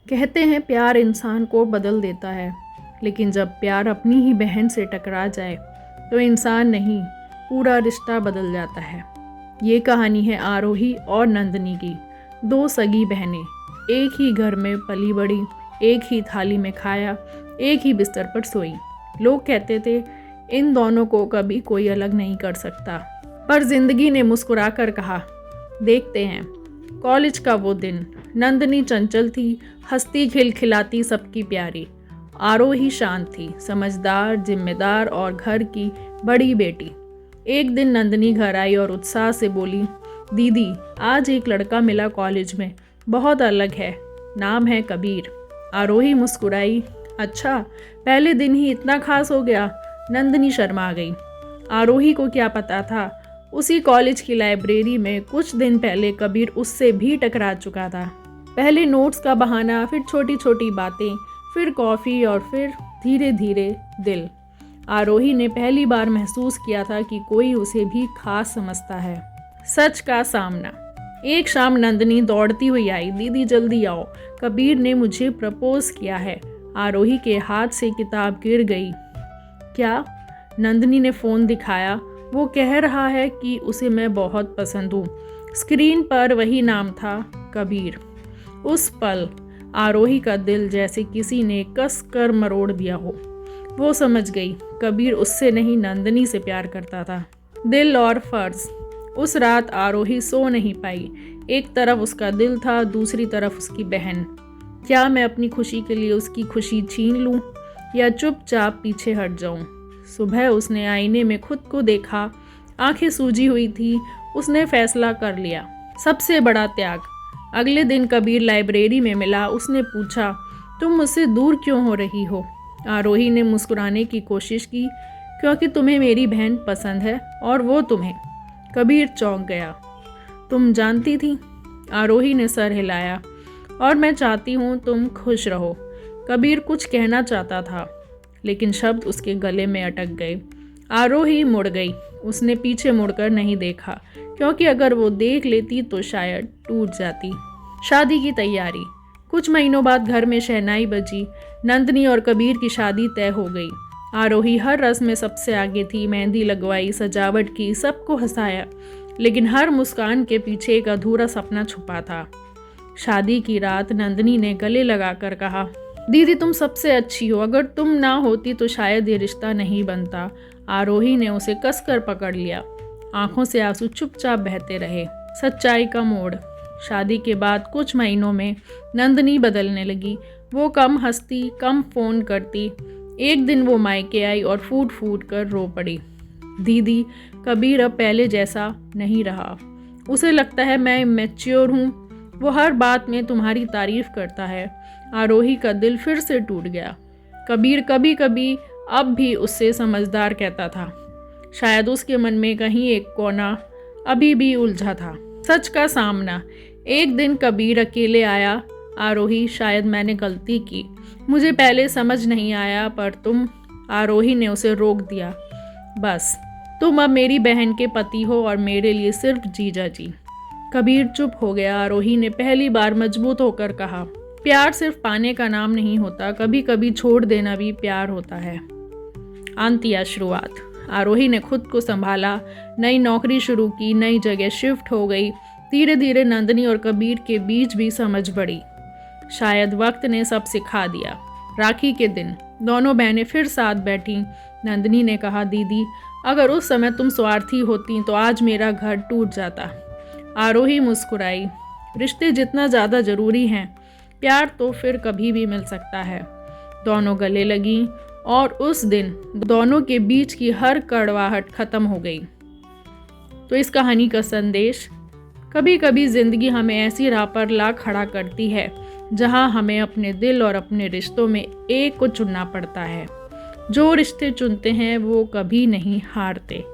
कहते हैं प्यार इंसान को बदल देता है, लेकिन जब प्यार अपनी ही बहन से टकरा जाए तो इंसान नहीं, पूरा रिश्ता बदल जाता है। ये कहानी है आरोही और नंदिनी की, दो सगी बहनें, एक ही घर में पली बड़ी, एक ही थाली में खाया, एक ही बिस्तर पर सोई। लोग कहते थे इन दोनों को कभी कोई अलग नहीं कर सकता, पर जिंदगी ने मुस्कुराकर कहा, देखते हैं। कॉलेज का वो दिन, नंदिनी चंचल थी, हंसती खिलखिलाती सबकी प्यारी। आरोही शांत थी, समझदार, जिम्मेदार और घर की बड़ी बेटी। एक दिन नंदिनी घर आई और उत्साह से बोली, दीदी आज एक लड़का मिला कॉलेज में, बहुत अलग है, नाम है कबीर। आरोही मुस्कुराई, अच्छा पहले दिन ही इतना खास हो गया। नंदिनी शर्मा गई। आरोही को क्या पता था, उसी कॉलेज की लाइब्रेरी में कुछ दिन पहले कबीर उससे भी टकरा चुका था। पहले नोट्स का बहाना, फिर छोटी छोटी बातें, फिर कॉफ़ी और फिर धीरे धीरे दिल। आरोही ने पहली बार महसूस किया था कि कोई उसे भी खास समझता है। सच का सामना। एक शाम नंदिनी दौड़ती हुई आई, दीदी जल्दी आओ, कबीर ने मुझे प्रपोज किया है। आरोही के हाथ से किताब गिर गई। क्या? नंदिनी ने फ़ोन दिखाया। वो कह रहा है कि उसे मैं बहुत पसंद हूँ। स्क्रीन पर वही नाम था, कबीर। उस पल आरोही का दिल जैसे किसी ने कस कर मरोड़ दिया हो। वो समझ गई कबीर उससे नहीं, नंदिनी से प्यार करता था। दिल और फर्ज। उस रात आरोही सो नहीं पाई। एक तरफ उसका दिल था, दूसरी तरफ उसकी बहन। क्या मैं अपनी खुशी के लिए उसकी खुशी छीन लूं या चुपचाप पीछे हट जाऊं? सुबह उसने आईने में खुद को देखा, आंखें सूजी हुई थी। उसने फैसला कर लिया, सबसे बड़ा त्याग। अगले दिन कबीर लाइब्रेरी में मिला। उसने पूछा, तुम मुझसे दूर क्यों हो रही हो? आरोही ने मुस्कुराने की कोशिश की, क्योंकि तुम्हें मेरी बहन पसंद है और वो तुम्हें। कबीर चौंक गया। तुम जानती थी? आरोही ने सर हिलाया। और मैं चाहती हूँ तुम खुश रहो। कबीर कुछ कहना चाहता था, लेकिन शब्द उसके गले में अटक गए। आरोही मुड़ गई। उसने पीछे मुड़कर नहीं देखा, क्योंकि अगर वो देख लेती तो शायद टूट जाती। शादी की तैयारी। कुछ महीनों बाद घर में शहनाई बजी। नंदिनी और कबीर की शादी तय हो गई। आरोही हर रस्म में सबसे आगे थी। मेहंदी लगवाई, सजावट की, सबको हंसाया, लेकिन हर मुस्कान के पीछे एक अधूरा सपना छुपा था। शादी की रात नंदिनी ने गले लगाकर कहा, दीदी तुम सबसे अच्छी हो, अगर तुम ना होती तो शायद ये रिश्ता नहीं बनता। आरोही ने उसे कसकर पकड़ लिया। आंखों से आंसू चुपचाप बहते रहे। सच्चाई का मोड़। शादी के बाद कुछ महीनों में नंदिनी बदलने लगी। वो कम हंसती, कम फ़ोन करती। एक दिन वो मायके आई और फूट फूट कर रो पड़ी, दीदी कबीर अब पहले जैसा नहीं रहा। उसे लगता है मैं मैच्योर हूँ। वो हर बात में तुम्हारी तारीफ करता है। आरोही का दिल फिर से टूट गया। कबीर कभी कभी अब भी उससे समझदार कहता था। शायद उसके मन में कहीं एक कोना अभी भी उलझा था। सच का सामना। एक दिन कबीर अकेले आया, आरोही शायद मैंने गलती की, मुझे पहले समझ नहीं आया, पर तुम। आरोही ने उसे रोक दिया, बस तुम अब मेरी बहन के पति हो और मेरे लिए सिर्फ जीजा जी। कबीर चुप हो गया। आरोही ने पहली बार मजबूत होकर कहा, प्यार सिर्फ पाने का नाम नहीं होता, कभी कभी छोड़ देना भी प्यार होता है। अंत या शुरुआत। आरोही ने खुद को संभाला, नई नौकरी शुरू की, नई जगह शिफ्ट हो गई। धीरे धीरे नंदिनी और कबीर के बीच भी समझ बढ़ी। शायद वक्त ने सब सिखा दिया। राखी के दिन दोनों बहनें फिर साथ बैठीं। नंदिनी ने कहा, दीदी अगर उस समय तुम स्वार्थी होती तो आज मेरा घर टूट जाता। आरोही मुस्कुराई, रिश्ते जितना ज़्यादा ज़रूरी हैं, प्यार तो फिर कभी भी मिल सकता है। दोनों गले लगीं और उस दिन दोनों के बीच की हर कड़वाहट खत्म हो गई। तो इस कहानी का संदेश, कभी कभी ज़िंदगी हमें ऐसी राह पर ला खड़ा करती है जहां हमें अपने दिल और अपने रिश्तों में एक को चुनना पड़ता है। जो रिश्ते चुनते हैं वो कभी नहीं हारते।